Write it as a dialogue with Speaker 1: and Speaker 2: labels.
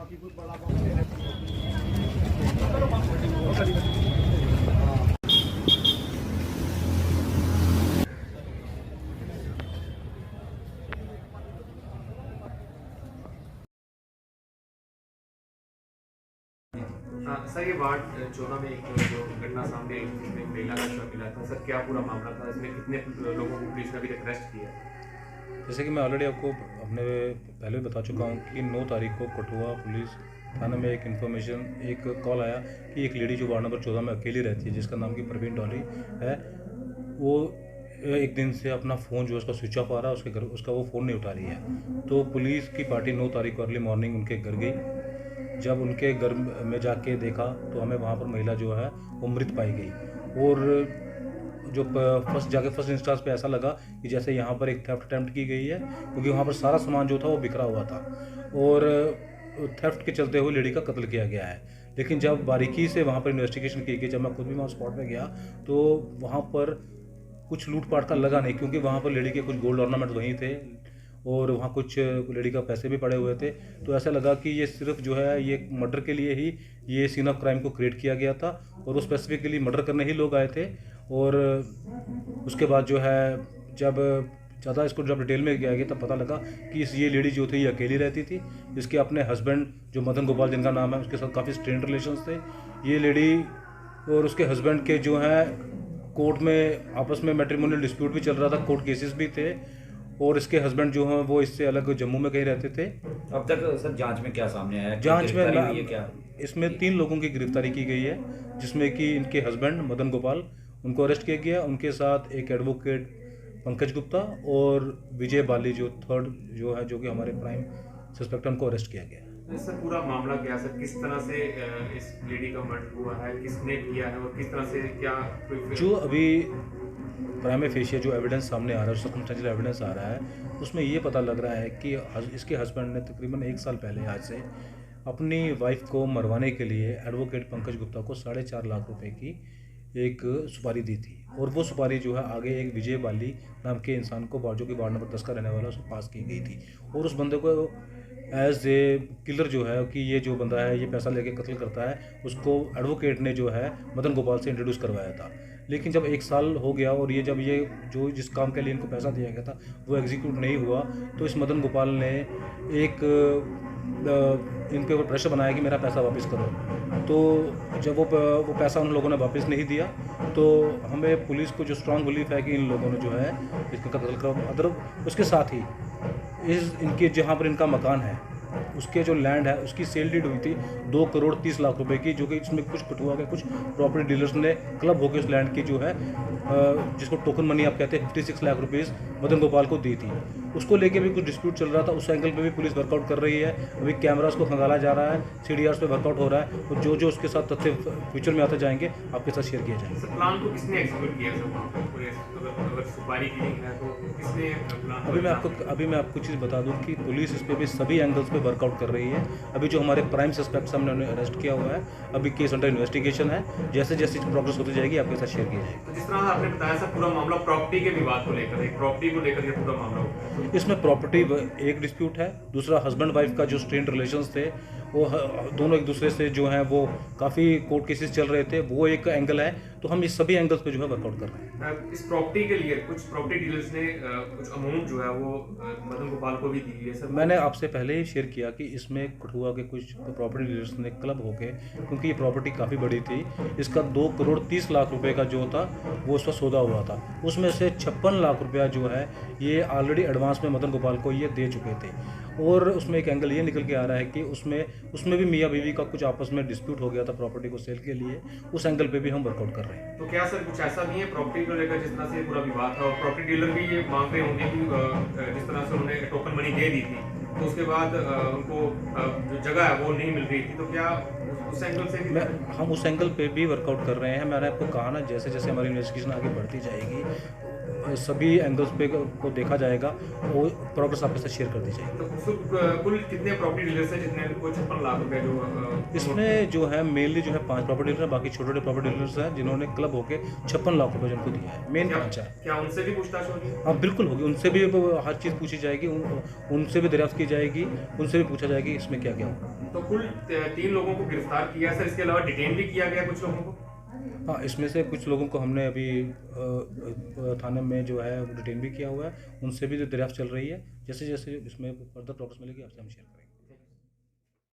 Speaker 1: Sir ये ward 14 में एक जो घटना सामने आई जिसमें एक महिला का शव मिला था, सर क्या पूरा मामला था, इसमें कितने लोगों को पुलिस ने अभी तक अरेस्ट किया?
Speaker 2: जैसे कि मैं ऑलरेडी आपको अपने पहले भी बता चुका हूँ कि 9 तारीख को कठुआ पुलिस थाने में एक कॉल आया कि एक लेडी जो वार्ड नंबर 14 में अकेली रहती है, जिसका नाम की प्रवीण डॉली है, वो एक दिन से अपना फ़ोन जो है उसका स्विच ऑफ आ रहा है, उसका वो फ़ोन नहीं उठा रही है। तो पुलिस की पार्टी 9 तारीख को अर्ली मॉर्निंग उनके घर गई। जब उनके घर में जाके देखा तो हमें वहाँ पर महिला जो है वो मृत पाई गई। और जो फर्स्ट इंस्टांस पे ऐसा लगा कि जैसे यहाँ पर एक थेफ्ट अटेम्प्ट की गई है, क्योंकि वहाँ पर सारा सामान जो था वो बिखरा हुआ था और थेफ्ट के चलते हुए लेडी का कत्ल किया गया है। लेकिन जब बारीकी से वहाँ पर इन्वेस्टिगेशन की गई, जब मैं खुद भी वहाँ स्पॉट पे गया तो वहाँ पर कुछ लूटपाट का लगा नहीं, क्योंकि वहाँ पर लेडी के कुछ गोल्ड ऑर्नामेंट वहीं थे और वहाँ कुछ लेडी का पैसे भी पड़े हुए थे। तो ऐसा लगा कि ये सिर्फ जो है ये मर्डर के लिए ही ये सीन ऑफ क्राइम को क्रिएट किया गया था और वो स्पेसिफिकली मर्डर करने ही लोग आए थे। और उसके बाद जो है जब ज़्यादा इसको जब डिटेल में गया तब पता लगा कि ये लेडी जो थी ये अकेली रहती थी। इसके अपने हस्बैंड जो मदन गोपाल जिनका नाम है, उसके साथ काफ़ी स्ट्रेन रिलेशंस थे। ये लेडी और उसके हस्बैंड के जो है कोर्ट में आपस में मैट्रिमोनियल डिस्प्यूट भी चल रहा था, कोर्ट केसेस भी थे और इसके हस्बैंड जो हैं वो इससे अलग जम्मू में कहीं रहते थे।
Speaker 3: अब तक सर जांच में क्या सामने आया?
Speaker 2: जांच में
Speaker 3: है क्या?
Speaker 2: इसमें 3 लोगों की गिरफ्तारी की गई है, जिसमें कि इनके हस्बैंड मदन गोपाल, उनको अरेस्ट किया गया। उनके साथ एक एडवोकेट पंकज गुप्ता और विजय बाली जो थर्ड जो है, जो कि हमारे प्राइम सस्पेक्ट, उनको अरेस्ट किया गया।
Speaker 1: सर पूरा मामला क्या, सर किस तरह से इस लेडी का मर्डर हुआ है, किसने किया है और किस तरह से क्या
Speaker 2: जो अभी प्राइम फेशिया जो एविडेंस सामने आ रहा है, सर्कमस्टेंशियल एविडेंस आ रहा है, उसमें ये पता लग रहा है कि इसके हस्बैंड ने तकरीबन 1 साल पहले आज से अपनी वाइफ को मरवाने के लिए एडवोकेट पंकज गुप्ता को 4.5 लाख रुपए की एक सुपारी दी थी और वो सुपारी जो है आगे एक विजय बाली नाम के इंसान को, जो कि वार्ड नंबर 10 का रहने वाला, उसको पास की गई थी। और उस बंदे को एज ए किलर जो है कि ये जो बंदा है ये पैसा लेके कत्ल करता है, उसको एडवोकेट ने जो है मदन गोपाल से इंट्रोड्यूस करवाया था। लेकिन जब 1 साल हो गया और ये जब ये जो जिस काम के लिए इनको पैसा दिया गया था वो एग्जीक्यूट नहीं हुआ, तो इस मदन गोपाल ने एक इनके ऊपर प्रेशर बनाया कि मेरा पैसा वापस करो। तो जब वो पैसा उन लोगों ने वापस नहीं दिया, तो हमें पुलिस को जो स्ट्रांग बिलीफ है कि इन लोगों ने जो है इसका कत्ल कर, अदर उसके साथ ही इनके जहाँ पर इनका मकान है उसके जो लैंड है उसकी सेल डीड हुई थी 2 करोड़ 30 लाख रुपए की, जो कि इसमें कुछ कठुआ के कुछ प्रॉपर्टी डीलर्स ने क्लब होकर उस लैंड की जो है जिसको टोकन मनी आप कहते हैं 56 लाख रुपीस मदन गोपाल को दी थी। उसको लेके भी कुछ डिस्प्यूट चल रहा था, उस एंगल पे भी पुलिस वर्कआउट कर रही है। अभी कैमरास को खंगाला जा रहा है, CDRs पे वर्कआउट हो रहा है और जो उसके साथ तथ्य फ्यूचर में आते जाएंगे आपके साथ शेयर किए जाएंगे।
Speaker 1: प्लान को किसने एग्जीक्यूट किया अगर सुपारी की है तो किसने प्लान?
Speaker 2: अभी मैं आपको चीज़ बता दूं कि पुलिस इस पे भी सभी एंगल्स पे वर्कआउट कर रही है। अभी जो हमारे प्राइम सस्पेक्ट्स हमने उन्हें अरेस्ट किया हुआ है, अभी केस अंडर इन्वेस्टिगेशन है। जैसे जैसे प्रोग्रेस होती जाएगी आपके साथ शेयर किया जाएगा।
Speaker 1: तो जिस तरह आपने बताया सर पूरा मामला प्रॉपर्टी के विवाद को लेकर, एक प्रॉपर्टी को लेकर ये पूरा मामला होगा।
Speaker 2: इसमें प्रॉपर्टी एक डिस्प्यूट है, दूसरा हस्बैंड वाइफ का जो स्ट्रेन्ड रिलेशंस थे वो दोनों एक दूसरे से जो है वो काफ़ी कोर्ट केसेस चल रहे थे, वो एक एंगल है। तो हम इस सभी एंगल्स पे जो है वर्कआउट कर रहे हैं।
Speaker 1: इस प्रॉपर्टी के लिए कुछ प्रॉपर्टी डीलर्स ने कुछ अमाउंट जो है वो मदन गोपाल को भी दी है सर।
Speaker 2: मैंने आपसे पहले ही शेयर किया कि इसमें कठुआ के कुछ प्रॉपर्टी डीलर्स ने क्लब होके, क्योंकि ये प्रॉपर्टी काफ़ी बड़ी थी, इसका 2 करोड़ 30 लाख रुपए का जो था वो उसका सौदा हुआ था। उसमें से 56 लाख रुपया जो है ये ऑलरेडी एडवांस में मदन गोपाल को ये दे चुके थे। और उसमें एक एंगल ये निकल के आ रहा है कि उसमें भी मियाँ बीवी का कुछ आपस में डिस्प्यूट हो गया था प्रॉपर्टी को सेल के लिए, उस एंगल पे भी हम वर्कआउट कर रहे हैं।
Speaker 1: तो क्या सर कुछ ऐसा नहीं है प्रॉपर्टी को लेकर जिस तरह से पूरा विवाद था और प्रॉपर्टी डीलर भी ये मांग रहे होंगे कि जिस तरह से उन्होंने टोकन मनी दे दी थी तो उसके बाद उनको जो जगह है वो नहीं मिल रही थी, तो क्या उस एंगल से भी
Speaker 2: हम उस एंगल पे भी वर्कआउट कर रहे हैं। मैंने आपको कहा ना, जैसे जैसे हमारी इन्वेस्टिगेशन आगे बढ़ती जाएगी सभी एंगल्स पे को देखा जाएगा और प्रोग्रेस आपके साथ शेयर कर दी जाएगी।
Speaker 1: तो कुल कितने प्रॉपर्टी डीलर्स हैं जितने को 56 लाख रुपए जो
Speaker 2: इसमें जो है मेनली जो है 5 प्रॉपर्टी डीलर हैं, बाकी छोटे छोटे प्रॉपर्टी डीलर्स हैं जिन्होंने क्लब होके 56 लाख रुपए जिनको दिया है। मेन
Speaker 1: क्या
Speaker 2: 5 है।
Speaker 1: क्या उनसे भी पूछताछ होगी?
Speaker 2: हाँ बिल्कुल होगी, उनसे भी हर चीज़ पूछी जाएगी, उनसे भी दरियाफ्त की जाएगी, उनसे भी पूछा जाएगी इसमें क्या क्या होगा।
Speaker 1: तो कुल 3 लोगों को गिरफ्तार किया सर, इसके अलावा डिटेन भी किया गया कुछ लोगों को?
Speaker 2: हाँ, इसमें से कुछ लोगों को हमने अभी थाने में जो है डिटेन भी किया हुआ है, उनसे भी दरियाफ्त चल रही है। जैसे जैसे इसमें फर्दर प्रोग्रेस मिलेगी आपसे हम शेयर करेंगे।